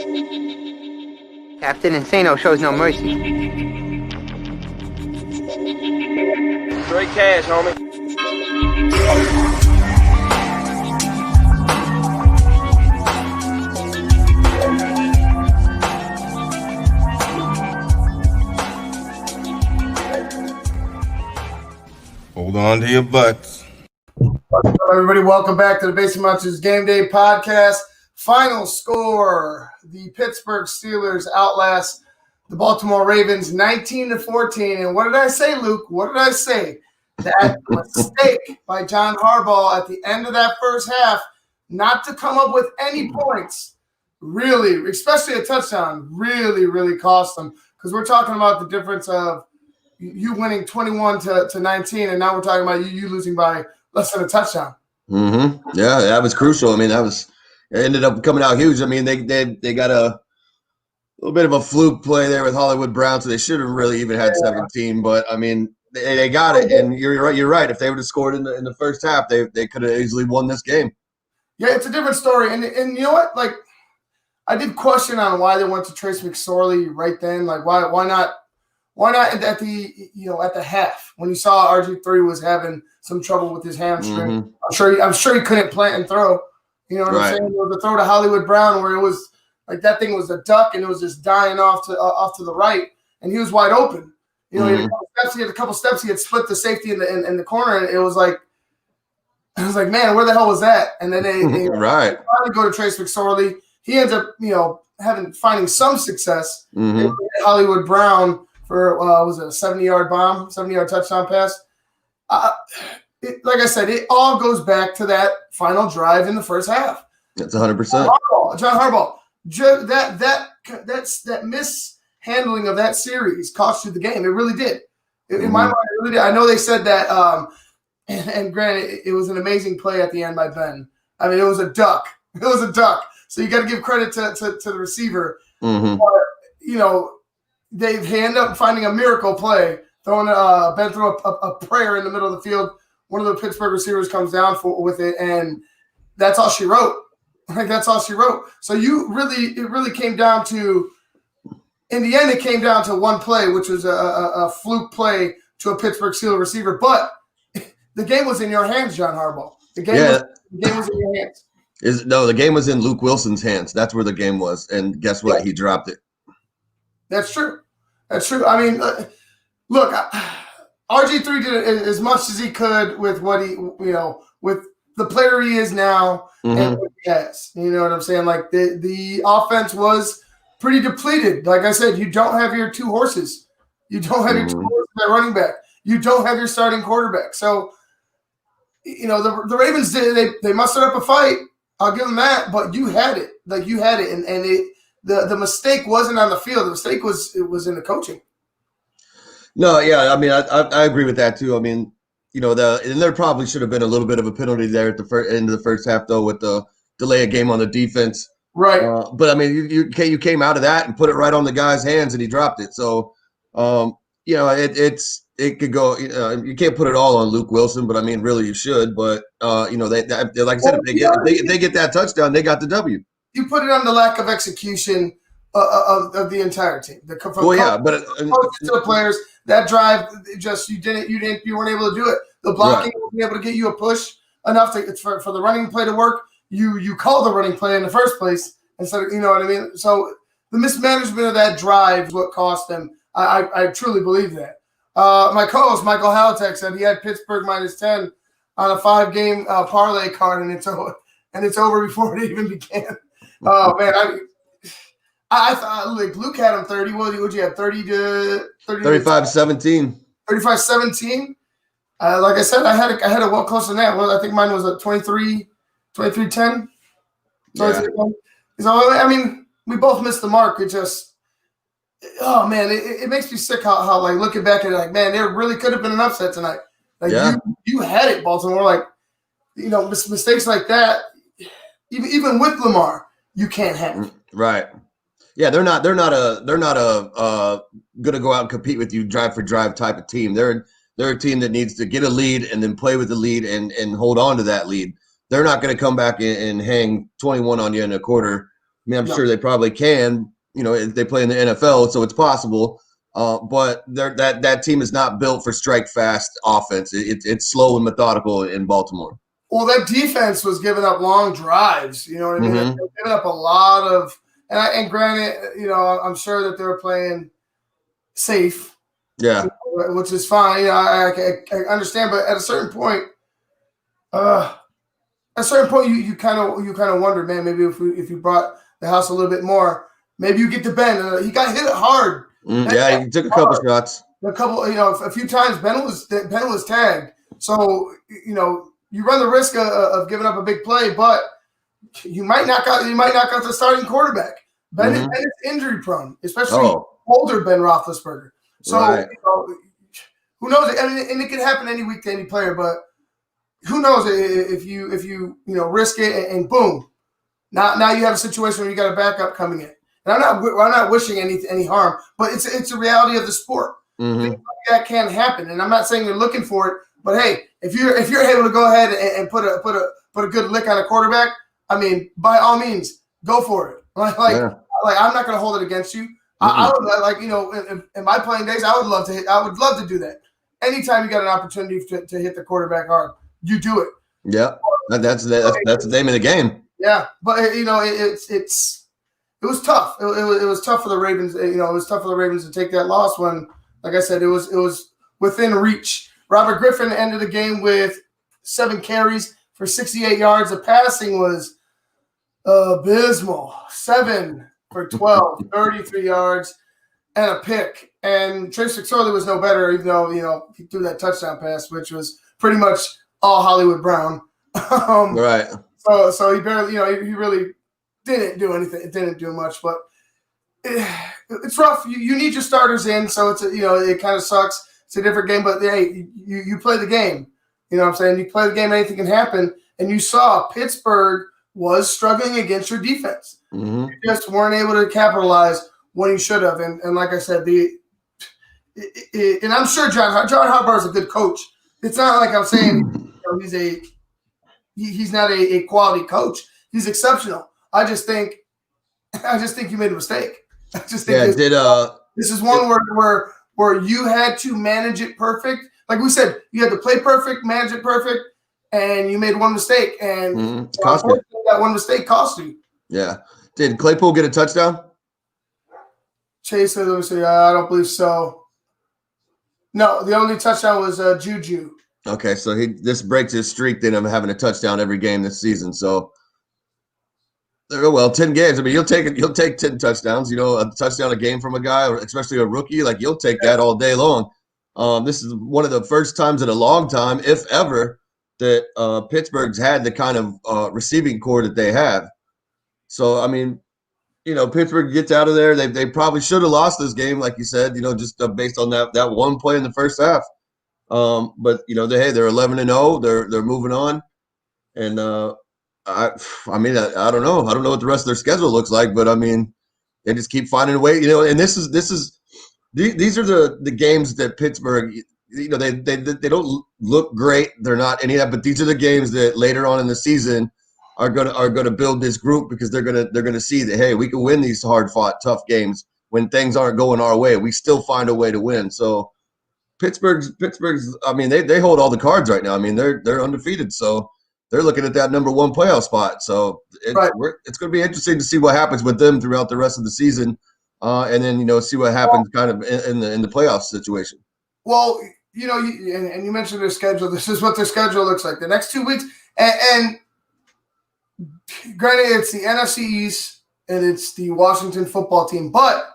Captain Insano shows no mercy. Straight cash, homie. Hold on to your butts. What's up, everybody? Welcome back to the Basement Monsters Game Day Podcast. Final score: the Pittsburgh Steelers outlast the Baltimore Ravens 19-14. And what did I say, Luke? What did I say? That mistake by John Harbaugh at the end of that first half, not to come up with any points, really, especially a touchdown, really cost them. Because we're talking about the difference of you winning 21-19, and now we're talking about you losing by less than a touchdown. Mm-hmm. Yeah, that was crucial. I mean, it ended up coming out huge. I mean, they got a little bit of a fluke play there with Hollywood Brown, so they should have really even had 17. But I mean, they got it, and you're right. You're right. If they would have scored in the first half, they could have easily won this game. Yeah, it's a different story, and you know what? Like, I did question on why they went to Trace McSorley right then. Like, why not? Why not at the half when you saw RG3 was having some trouble with his hamstring? Mm-hmm. I'm sure he couldn't plant and throw. You know what I'm saying? There was a throw to Hollywood Brown where it was like that thing was a duck and it was just dying off to the right, and he was wide open. You know, he had a couple steps. He had split the safety in the corner, and it was like, man, where the hell was that? And then they finally go to Trace McSorley. He ends up finding some success. Mm-hmm. Hollywood Brown for was it a 70-yard touchdown pass? Like I said, it all goes back to that final drive in the first half. That's 100%. John Harbaugh. That mishandling of that series cost you the game. It really did. In my mind, it really did. I know they said that, and granted, it was an amazing play at the end by Ben. I mean, it was a duck. It was a duck. So you got to give credit to the receiver. Mm-hmm. But, you know, they end up finding a miracle play, throwing Ben threw a prayer in the middle of the field. One of the Pittsburgh receivers comes down with it, and that's all she wrote. Like, that's all she wrote. So it really came down to, in the end, it came down to one play, which was a fluke play to a Pittsburgh Steelers receiver. But the game was in your hands, John Harbaugh. The game was in your hands. The game was in Luke Wilson's hands. That's where the game was. And guess what? Yeah. He dropped it. That's true. I mean, look, RG3 did as much as he could with what he, with the player he is now and what he has. You know what I'm saying? Like, the offense was pretty depleted. Like I said, you don't have your two horses. You don't have your two horses at running back. You don't have your starting quarterback. So, the Ravens they mustered up a fight. I'll give them that, but you had it. Like, you had it, and the mistake wasn't on the field. The mistake was in the coaching. No, yeah, I mean, I agree with that too. I mean, and there probably should have been a little bit of a penalty there at the end of the first half, though, with the delay of game on the defense. Right. But I mean, you came out of that and put it right on the guy's hands, and he dropped it. So, it could go. You can't put it all on Luke Wilson, but I mean, really, you should. But they like I said, if they get that touchdown, they got the W. You put it on the lack of execution of the entire team. But to the players, that drive just you weren't able to do it. The blocking wasn't able to get you a push enough for the running play to work. You call the running play in the first place instead of, you know what I mean. So the mismanagement of that drive is what cost them. I truly believe that. My co-host Michael Halatek said he had Pittsburgh -10 on a 5-game parlay card, and it's over before it even began. Oh man, I thought like Luke had him 30. What you have 35-17. 35-17. Like I said, I had a well closer than that. Well, I think mine was at 23-10. So I mean, we both missed the mark. It just, oh man, it makes me sick how like looking back at it, like, man, there really could have been an upset tonight. Like you had it, Baltimore. Like, mistakes like that, even with Lamar, you can't have. Right. Yeah, they're not gonna go out and compete with you drive for drive type of team. They're a team that needs to get a lead and then play with the lead and hold on to that lead. They're not going to come back and hang 21 on you in a quarter mean, I'm sure they probably can. If they play in the NFL, so it's possible. But that team is not built for strike fast offense. It's slow and methodical in Baltimore. Well, that defense was giving up long drives. You know what I mean? Mm-hmm. They're giving up a lot of, and granted, I'm sure that they're playing safe. Yeah, which is fine. I understand, but at a certain point, you kind of wonder, man. Maybe if you brought the house a little bit more, maybe you get to Ben. He got hit hard. Yeah, he took a couple shots. A few times Ben was tagged. So you run the risk of giving up a big play, but you might knock out the starting quarterback. Ben is injury prone, especially older Ben Roethlisberger. So who knows? I mean, and it can happen any week to any player, but who knows if you risk it and boom, now you have a situation where you got a backup coming in. And I'm not wishing any harm, but it's a reality of the sport. Things like that can happen, and I'm not saying you're looking for it, but hey, if you're able to go ahead and put a good lick on a quarterback, I mean, by all means, go for it. Like I'm not going to hold it against you. I would in my playing days, I would love to do that. Anytime you got an opportunity to hit the quarterback hard, you do it. Yeah, that's the name of the game. Yeah, but it was tough. It was tough for the Ravens. It was tough for the Ravens to take that loss when, like I said, it was within reach. Robert Griffin ended the game with 7 carries for 68 yards. The passing was abysmal. 7 for 12, 33 yards, and a pick. And Trace McSorley was no better, even though he threw that touchdown pass, which was pretty much all Hollywood Brown. Right. So he barely, he really didn't do anything. It didn't do much, but it's rough. You need your starters in, so it kind of sucks. It's a different game, but hey, you play the game. You know what I'm saying? You play the game, anything can happen. And you saw Pittsburgh was struggling against your defense. You just weren't able to capitalize when you should have. And like I said, and I'm sure John Harbaugh is a good coach. It's not like I'm saying he's not a quality coach. He's exceptional. I just think you made a mistake. I just think this is one where you had to manage it perfect. Like we said, you had to play perfect, manage it perfect, and you made one mistake. And unfortunately, that one mistake cost you. Yeah. Did Claypool get a touchdown? Chase, let me see. I don't believe so. No, the only touchdown was Juju. Okay, so this breaks his streak then of having a touchdown every game this season. So, well, 10 games. I mean, you'll take 10 touchdowns. A touchdown a game from a guy, or especially a rookie. Like you'll take that all day long. This is one of the first times in a long time, if ever, that Pittsburgh's had the kind of receiving core that they have. So, I mean, Pittsburgh gets out of there. They probably should have lost this game, like you said, just based on that one play in the first half. But they're 11-0. They're moving on, and I don't know. I don't know what the rest of their schedule looks like, but I mean, they just keep finding a way. And these are the games that Pittsburgh. They don't look great. They're not any of that, but these are the games that later on in the season are gonna build this group, because they're gonna see that, hey, we can win these hard fought tough games when things aren't going our way. We still find a way to win. So Pittsburgh's I mean, they hold all the cards right now. I mean, they're undefeated, so they're looking at that number 1 playoff spot. So it's going to be interesting to see what happens with them throughout the rest of the season, and then see what happens kind of in the playoff situation. Well, and you mentioned their schedule. This is what their schedule looks like the next 2 weeks, and granted, it's the NFC East and it's the Washington football team, but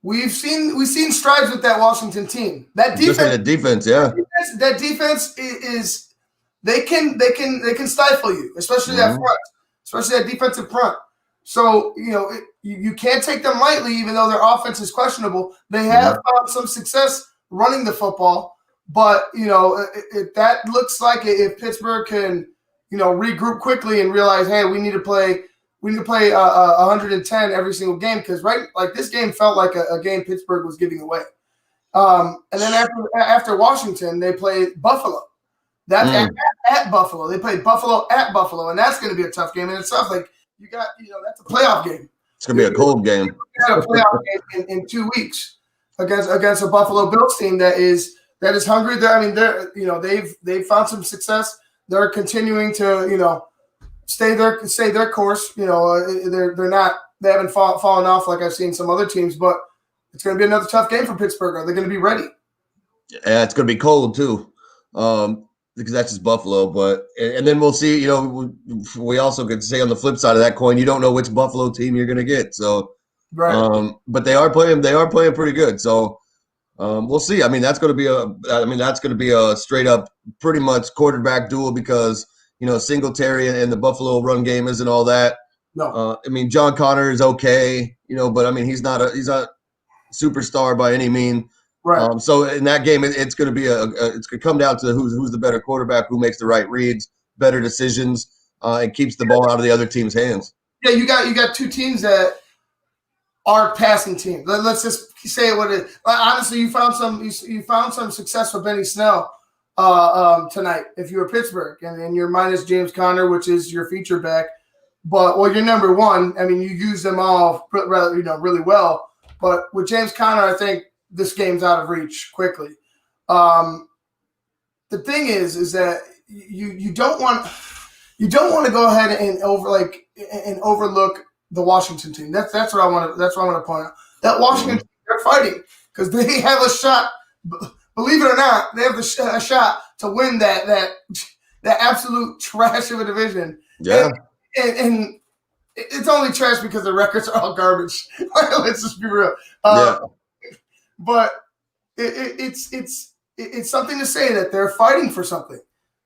we've seen strides with that Washington team. That defense, yeah. That defense is they can stifle you, especially that front, especially that defensive front. So you can't take them lightly, even though their offense is questionable. They have found some success running the football, but that looks like if Pittsburgh can regroup quickly and realize, hey, we need to play 110 every single game, because this game felt like a game Pittsburgh was giving away. And then after Washington, they played Buffalo. That's at Buffalo. They played Buffalo at Buffalo, and that's going to be a tough game in itself. Like you got, that's a playoff game. It's gonna be a cold game. We had a playoff game in 2 weeks against a Buffalo Bills team that is hungry. They've found some success. They're continuing to stay their course. They haven't fallen off like I've seen some other teams, but it's going to be another tough game for Pittsburgh. Are they going to be ready? Yeah, it's going to be cold too, because that's just Buffalo. And then we'll see. We also could say on the flip side of that coin, you don't know which Buffalo team you're going to get. So, right. But they are playing. They are playing pretty good. So we'll see. I mean, that's going to be a straight up, pretty much quarterback duel because Singletary and the Buffalo run game isn't all that. No. John Connor is okay, but I mean he's not superstar by any mean. Right. So in that game, it's going to be it's going to come down to who's the better quarterback, who makes the right reads, better decisions, and keeps the ball out of the other team's hands. Yeah, you got two teams that are passing teams. Let's just say what it is. Honestly, you found some success with Benny Snell tonight. If you were Pittsburgh and you're minus James Conner, which is your feature back, but you're number one. I mean, you use them all really well. But with James Conner, I think this game's out of reach quickly. The thing is that you don't want to go ahead and overlook the Washington team. That's what I want to point out. That Washington team, they're fighting because they have a shot. Believe it or not, they have a shot to win that absolute trash of a division. Yeah. And it's only trash because the records are all garbage. Let's just be real. But it's something to say that they're fighting for something.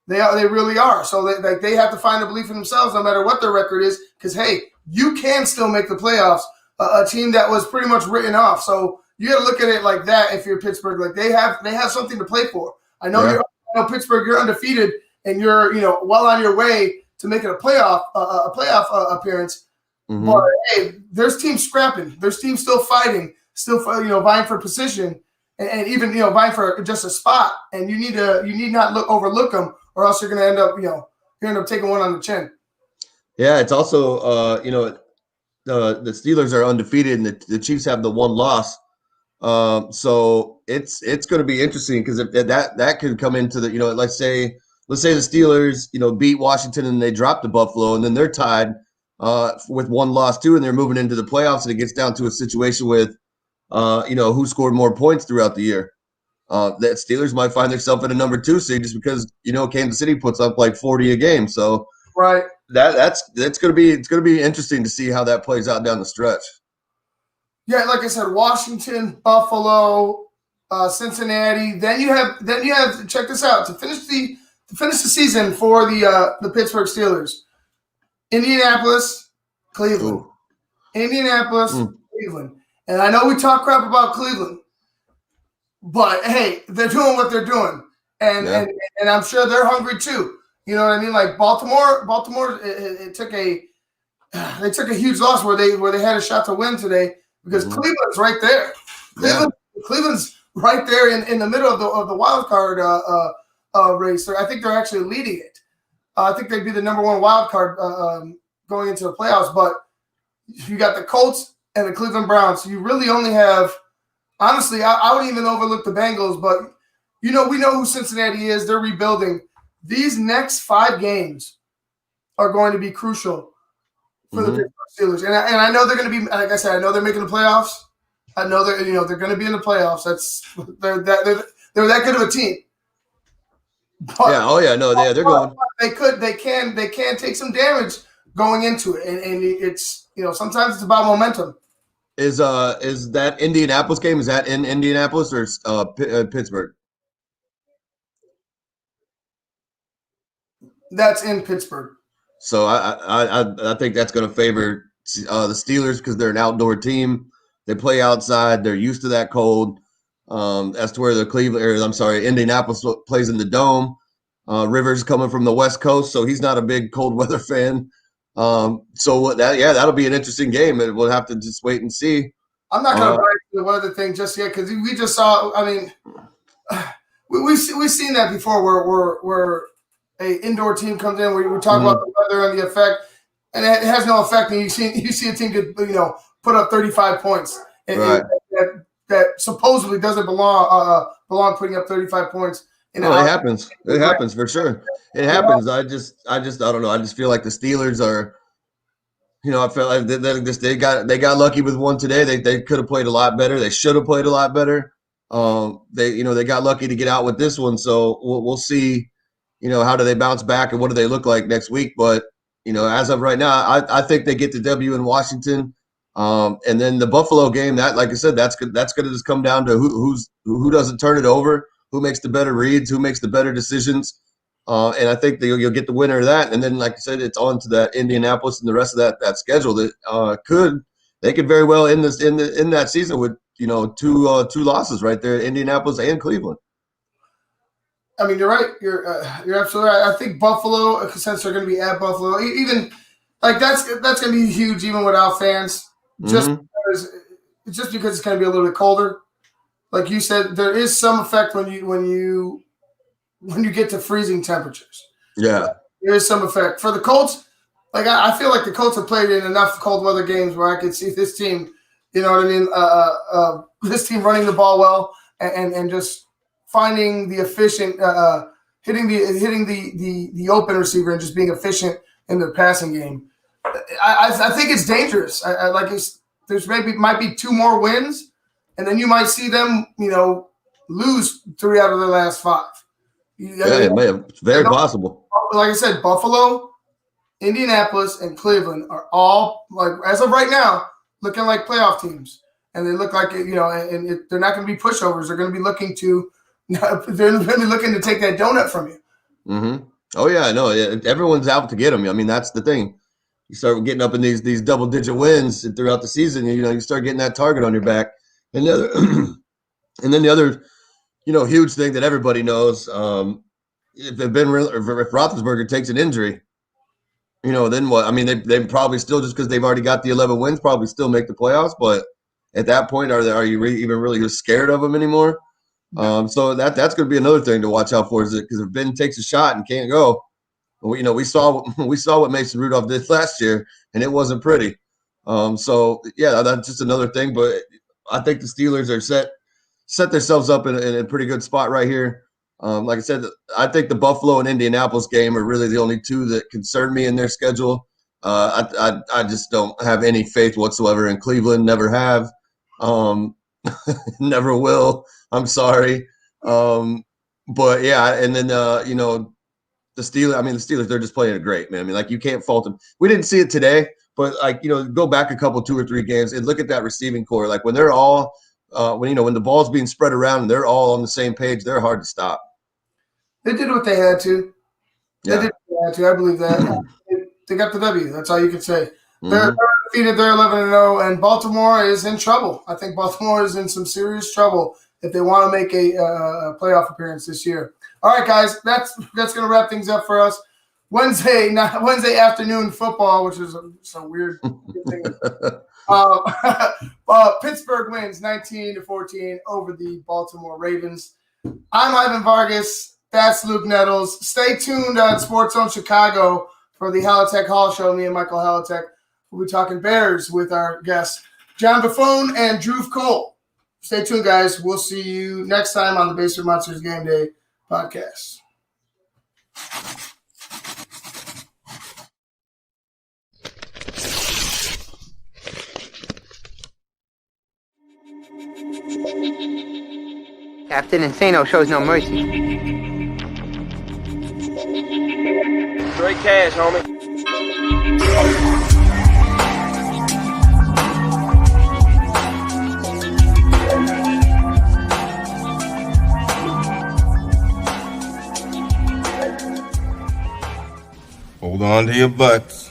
They really are. So they have to find a belief in themselves, no matter what their record is. Because hey, you can still make the playoffs. A team that was pretty much written off. So you got to look at it like that. If you're Pittsburgh, like they have something to play for. I know Pittsburgh, you're undefeated and you're well on your way to making a playoff appearance. Mm-hmm. But hey, there's teams scrapping. There's teams still fighting, vying for position, and even vying for just a spot. And you need not overlook them, or else you're going to end up taking one on the chin. Yeah, it's also the Steelers are undefeated and the Chiefs have the one loss. So it's going to be interesting because if that could come into the let's say the Steelers beat Washington and they drop to Buffalo and then they're tied with one loss too and they're moving into the playoffs and it gets down to a situation with who scored more points throughout the year. That Steelers might find themselves at a number 2 seed just because Kansas City puts up like 40 a game. So right. It's going to be interesting to see how that plays out down the stretch. Yeah, like I said, Washington, Buffalo, Cincinnati. Then you have check this out to finish the season for the Pittsburgh Steelers. Indianapolis, Cleveland. Ooh. Indianapolis, Cleveland. And I know we talk crap about Cleveland, but hey, they're doing what they're doing, and I'm sure they're hungry too. You know what I mean? Like Baltimore, they took a huge loss where they had a shot to win today because Cleveland's right there. Cleveland's right there in the middle of the wild card race. I think they're actually leading it. I think they'd be the number 1 wild card going into the playoffs. But you got the Colts and the Cleveland Browns. So you really only have, honestly, I wouldn't even overlook the Bengals. But we know who Cincinnati is. They're rebuilding. These next 5 games are going to be crucial for the Pittsburgh Steelers, and I know they're going to be. Like I said, I know they're making the playoffs. I know they're going to be in the playoffs. They're that good of a team. But, they're going. They can take some damage going into it, and it's sometimes it's about momentum. Is that Indianapolis game? Is that in Indianapolis or Pittsburgh? That's in Pittsburgh. So I think that's going to favor the Steelers because they're an outdoor team. They play outside. They're used to that cold. As to where Indianapolis plays in the dome. Rivers coming from the West Coast, so he's not a big cold weather fan. That'll be an interesting game, and we'll have to just wait and see. I'm not going to buy the weather thing just yet because we just saw. I mean, we've seen that before where a indoor team comes in. We talk about the weather and the effect, and it has no effect. And you see a team get put up 35 points. Right. That supposedly doesn't belong putting up 35 points. No, it happens. It happens for sure. It happens. I don't know. I just feel like the Steelers are, I felt like they got lucky with one today. They could have played a lot better. They should have played a lot better. They got lucky to get out with this one. So we'll see, how do they bounce back and what do they look like next week? But as of right now, I think they get the W in Washington. And then the Buffalo game, that, like I said, that's going to just come down to who doesn't turn it over, who makes the better reads, who makes the better decisions. And I think you'll get the winner of that. And then, like I said, it's on to that Indianapolis and the rest of that schedule that they could very well end this in that season with two losses right there, Indianapolis and Cleveland. I mean, you're right. You're absolutely right. I think Buffalo, since they're going to be at Buffalo, even like that's going to be huge, even without fans. Just because it's going to be a little bit colder. Like you said, there is some effect when you get to freezing temperatures. Yeah, there is some effect for the Colts. Like I feel like the Colts have played in enough cold weather games where I could see this team. You know what I mean? This team running the ball well and just finding the efficient, hitting the open receiver and just being efficient in their passing game. I think it's dangerous. There's might be 2 more wins, and then you might see them, lose 3 out of their last 5. It's very possible. Like I said, Buffalo, Indianapolis, and Cleveland are all, like, as of right now, looking like playoff teams, and they look like and they're not going to be pushovers. They're going to be looking to take that donut from you. Mm-hmm. Oh yeah, I know. Everyone's out to get them. I mean, that's the thing. You start getting up in these double-digit wins throughout the season. You start getting that target on your back. And the other, huge thing that everybody knows, if Roethlisberger takes an injury, then what? I mean, they probably still, just because they've already got the 11 wins, probably still make the playoffs. But at that point, are you even really scared of them anymore? So that's going to be another thing to watch out for, is because if Ben takes a shot and can't go, we saw what Mason Rudolph did last year, and it wasn't pretty. So yeah, that's just another thing. But I think the Steelers are set themselves up in a pretty good spot right here. Like I said, I think the Buffalo and Indianapolis game are really the only 2 that concern me in their schedule. I just don't have any faith whatsoever in Cleveland. Never have. Never will. I'm sorry. But yeah, and then the Steelers, they're just playing it great, man. I mean, like, you can't fault them. We didn't see it today, but go back a couple, 2 or 3 games and look at that receiving core. Like, when they're all when the ball's being spread around and they're all on the same page, they're hard to stop. They did what they had to. Yeah. They did what they had to. I believe that. They got the W. That's all you can say. Mm-hmm. They're defeated. They're 11-0, and Baltimore is in trouble. I think Baltimore is in some serious trouble if they want to make a playoff appearance this year. All right, guys, that's going to wrap things up for us. Wednesday afternoon football, which is some weird thing. Pittsburgh wins 19-14 over the Baltimore Ravens. I'm Ivan Vargas. That's Luke Nettles. Stay tuned on Sports Zone Chicago for the Halitech Hall Show. Me and Michael Halitech will be talking Bears with our guests, John Buffone and Drew Cole. Stay tuned, guys. We'll see you next time on the Basement Monsters Game Day podcast. Captain Insano shows no mercy. Straight cash, homie. Hold on to your butts.